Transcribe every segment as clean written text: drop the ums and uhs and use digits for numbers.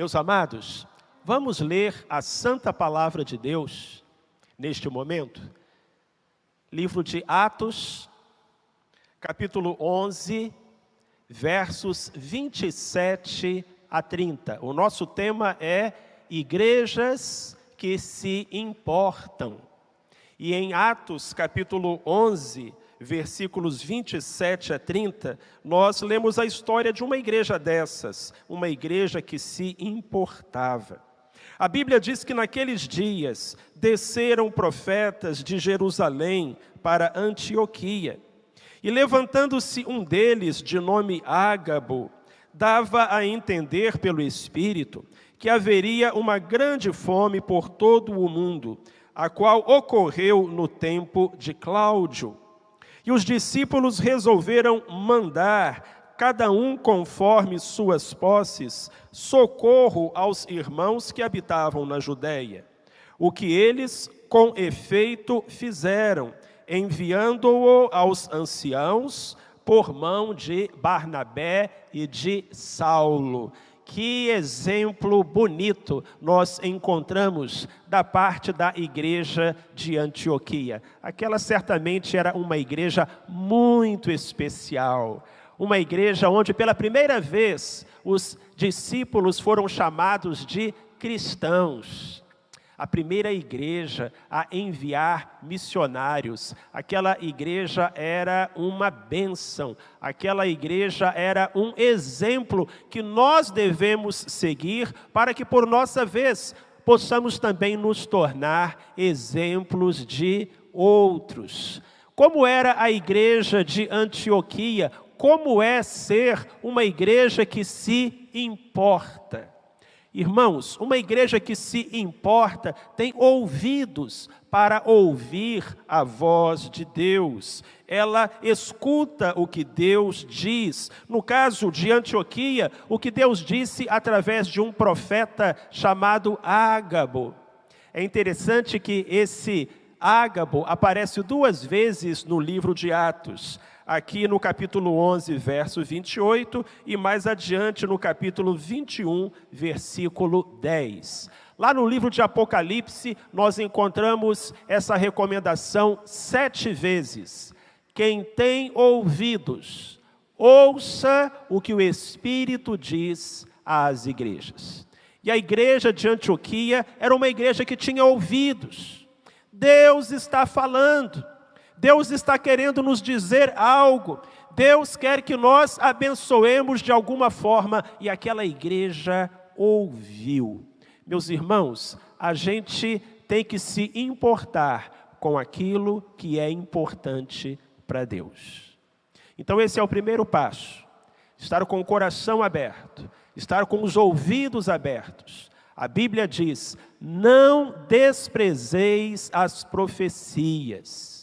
Meus amados, vamos ler a Santa Palavra de Deus neste momento. Livro de Atos, capítulo 11, versos 27 a 30. O nosso tema é igrejas que se importam. E em Atos, capítulo 11, versículos 27 a 30, nós lemos a história de uma igreja dessas, uma igreja que se importava. A Bíblia diz que naqueles dias desceram profetas de Jerusalém para Antioquia. E levantando-se um deles, de nome Ágabo, dava a entender pelo Espírito que haveria uma grande fome por todo o mundo, a qual ocorreu no tempo de Cláudio. E os discípulos resolveram mandar, cada um conforme suas posses, socorro aos irmãos que habitavam na Judéia. O que eles, com efeito, fizeram, enviando-o aos anciãos por mão de Barnabé e de Saulo. Que exemplo bonito nós encontramos da parte da igreja de Antioquia. Aquela certamente era uma igreja muito especial. Uma igreja onde pela primeira vez os discípulos foram chamados de cristãos. A primeira igreja a enviar missionários. Aquela igreja era uma bênção. Aquela igreja era um exemplo que nós devemos seguir para que, por nossa vez, possamos também nos tornar exemplos de outros. Como era a igreja de Antioquia? Como é ser uma igreja que se importa? Irmãos, uma igreja que se importa tem ouvidos para ouvir a voz de Deus. Ela escuta o que Deus diz. No caso de Antioquia, o que Deus disse através de um profeta chamado Ágabo. É interessante que esse Ágabo aparece 2 vezes no livro de Atos. Aqui no capítulo 11, verso 28, e mais adiante no capítulo 21, versículo 10. Lá no livro de Apocalipse, nós encontramos essa recomendação 7 vezes. Quem tem ouvidos, ouça o que o Espírito diz às igrejas. E a igreja de Antioquia era uma igreja que tinha ouvidos. Deus está falando. Deus está querendo nos dizer algo. Deus quer que nós abençoemos de alguma forma. E aquela igreja ouviu. Meus irmãos, a gente tem que se importar com aquilo que é importante para Deus. Então esse é o primeiro passo. Estar com o coração aberto. Estar com os ouvidos abertos. A Bíblia diz, não desprezeis as profecias.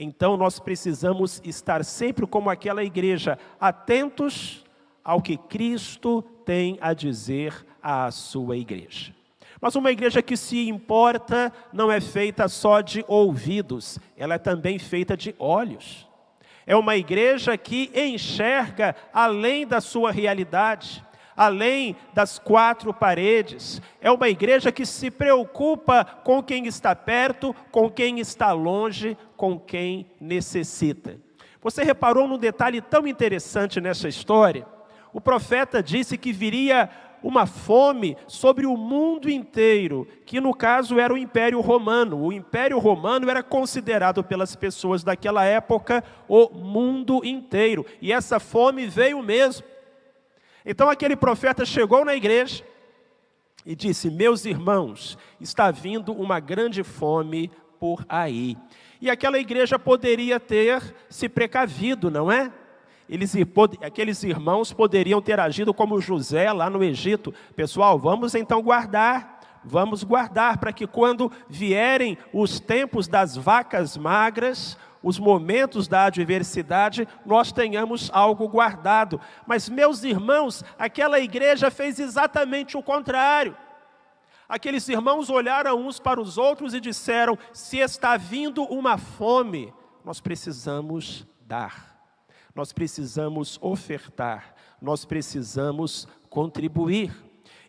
Então nós precisamos estar sempre como aquela igreja, atentos ao que Cristo tem a dizer à sua igreja. Mas uma igreja que se importa não é feita só de ouvidos, ela é também feita de olhos. É uma igreja que enxerga além da sua realidade, além das 4 paredes. É uma igreja que se preocupa com quem está perto, com quem está longe, com quem necessita. Você reparou num detalhe tão interessante nessa história? O profeta disse que viria uma fome sobre o mundo inteiro, que no caso era o Império Romano. O Império Romano era considerado pelas pessoas daquela época o mundo inteiro. E essa fome veio mesmo. Então aquele profeta chegou na igreja e disse, meus irmãos, está vindo uma grande fome por aí. E aquela igreja poderia ter se precavido, não é? Aqueles irmãos poderiam ter agido como José lá no Egito. Pessoal, vamos então vamos guardar para que quando vierem os tempos das vacas magras, os momentos da adversidade, nós tenhamos algo guardado. Mas, meus irmãos, aquela igreja fez exatamente o contrário. Aqueles irmãos olharam uns para os outros e disseram, se está vindo uma fome, nós precisamos dar. Nós precisamos ofertar. Nós precisamos contribuir.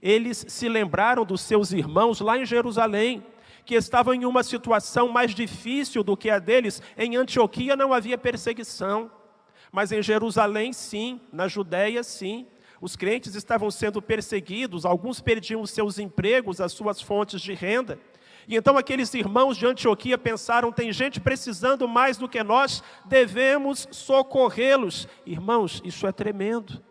Eles se lembraram dos seus irmãos lá em Jerusalém, que estavam em uma situação mais difícil do que a deles. Em Antioquia não havia perseguição, mas em Jerusalém sim, na Judéia sim. Os crentes estavam sendo perseguidos, alguns perdiam os seus empregos, as suas fontes de renda. E então aqueles irmãos de Antioquia pensaram, tem gente precisando mais do que nós, devemos socorrê-los. Irmãos, isso é tremendo.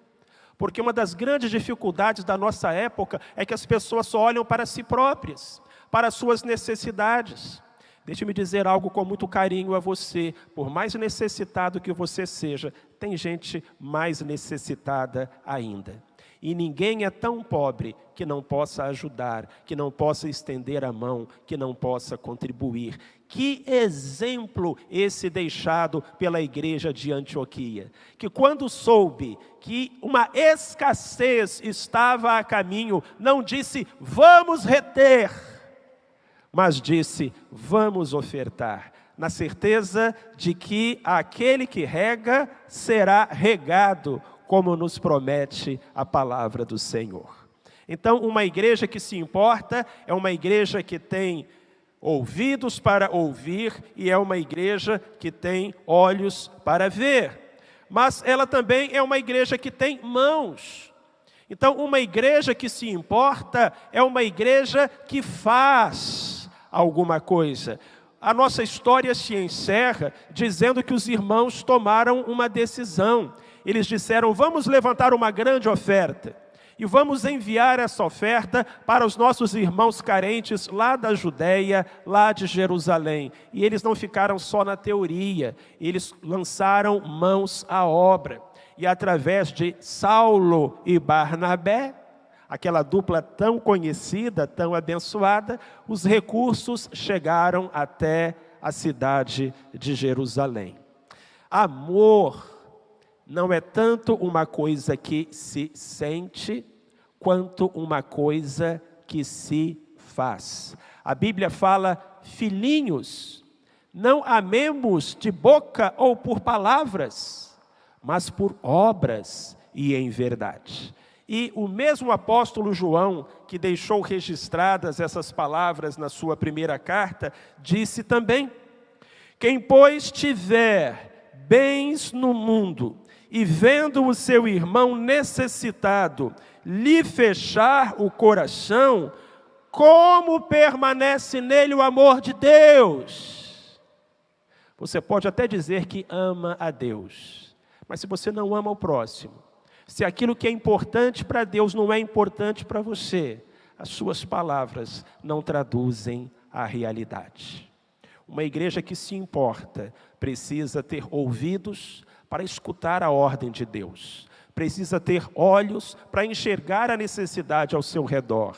Porque uma das grandes dificuldades da nossa época é que as pessoas só olham para si próprias, para as suas necessidades. Deixe-me dizer algo com muito carinho a você. Por mais necessitado que você seja, tem gente mais necessitada ainda. E ninguém é tão pobre que não possa ajudar, que não possa estender a mão, que não possa contribuir. Que exemplo esse deixado pela igreja de Antioquia, que quando soube que uma escassez estava a caminho, não disse, vamos reter, mas disse, vamos ofertar, na certeza de que aquele que rega será regado, como nos promete a palavra do Senhor. Então, uma igreja que se importa é uma igreja que tem ouvidos para ouvir e é uma igreja que tem olhos para ver. Mas ela também é uma igreja que tem mãos. Então, uma igreja que se importa é uma igreja que faz alguma coisa. A nossa história se encerra dizendo que os irmãos tomaram uma decisão. Eles disseram, vamos levantar uma grande oferta e vamos enviar essa oferta para os nossos irmãos carentes lá da Judéia, lá de Jerusalém. E eles não ficaram só na teoria, eles lançaram mãos à obra. E através de Saulo e Barnabé, aquela dupla tão conhecida, tão abençoada, os recursos chegaram até a cidade de Jerusalém. Amor não é tanto uma coisa que se sente, quanto uma coisa que se faz. A Bíblia fala, filhinhos, não amemos de boca ou por palavras, mas por obras e em verdade. E o mesmo apóstolo João, que deixou registradas essas palavras na sua primeira carta, disse também, quem pois tiver bens no mundo, e vendo o seu irmão necessitado, lhe fechar o coração, como permanece nele o amor de Deus? Você pode até dizer que ama a Deus, mas se você não ama o próximo, se aquilo que é importante para Deus não é importante para você, as suas palavras não traduzem a realidade. Uma igreja que se importa precisa ter ouvidos para escutar a ordem de Deus. Precisa ter olhos para enxergar a necessidade ao seu redor.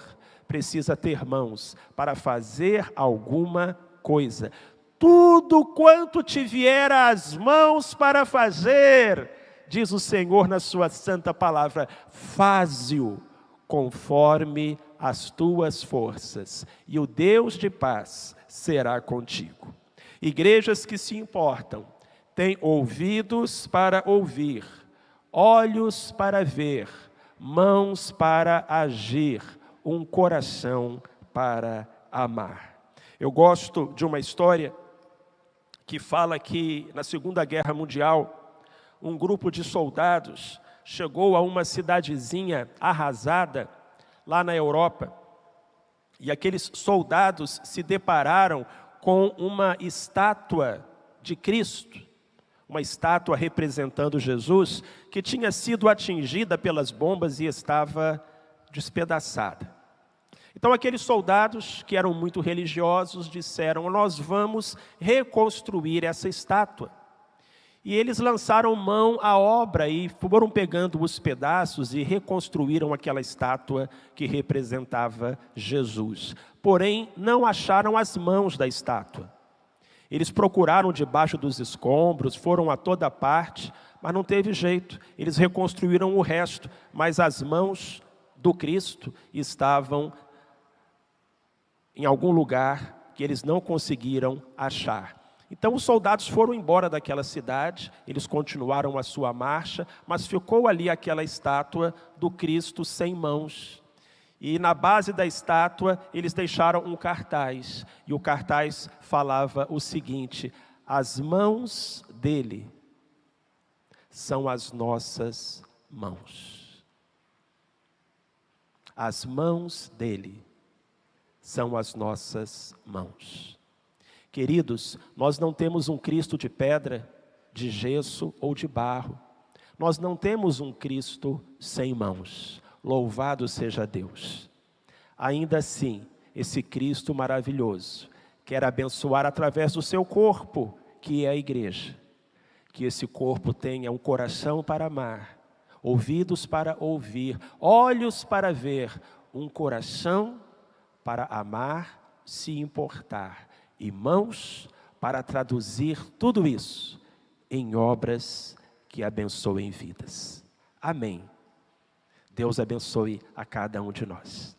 Precisa ter mãos para fazer alguma coisa. Tudo quanto te vier às mãos para fazer, diz o Senhor na sua santa palavra, faze-o conforme as tuas forças, e o Deus de paz será contigo. Igrejas que se importam, têm ouvidos para ouvir, olhos para ver, mãos para agir, um coração para amar. Eu gosto de uma história que fala que na Segunda Guerra Mundial, um grupo de soldados chegou a uma cidadezinha arrasada lá na Europa, e aqueles soldados se depararam com uma estátua de Cristo, uma estátua representando Jesus, que tinha sido atingida pelas bombas e estava despedaçada. Então aqueles soldados, que eram muito religiosos, disseram, nós vamos reconstruir essa estátua. E eles lançaram mão à obra e foram pegando os pedaços e reconstruíram aquela estátua que representava Jesus. Porém, não acharam as mãos da estátua. Eles procuraram debaixo dos escombros, foram a toda parte, mas não teve jeito. Eles reconstruíram o resto, mas as mãos do Cristo estavam em algum lugar que eles não conseguiram achar. Então os soldados foram embora daquela cidade, eles continuaram a sua marcha, mas ficou ali aquela estátua do Cristo sem mãos. E na base da estátua, eles deixaram um cartaz. E o cartaz falava o seguinte: as mãos dele são as nossas mãos. As mãos dele são as nossas mãos. Queridos, nós não temos um Cristo de pedra, de gesso ou de barro. Nós não temos um Cristo sem mãos. Louvado seja Deus. Ainda assim, esse Cristo maravilhoso quer abençoar através do seu corpo, que é a igreja. Que esse corpo tenha um coração para amar, ouvidos para ouvir, olhos para ver, um coração para amar, se importar, e mãos para traduzir tudo isso em obras que abençoem vidas. Amém. Deus abençoe a cada um de nós.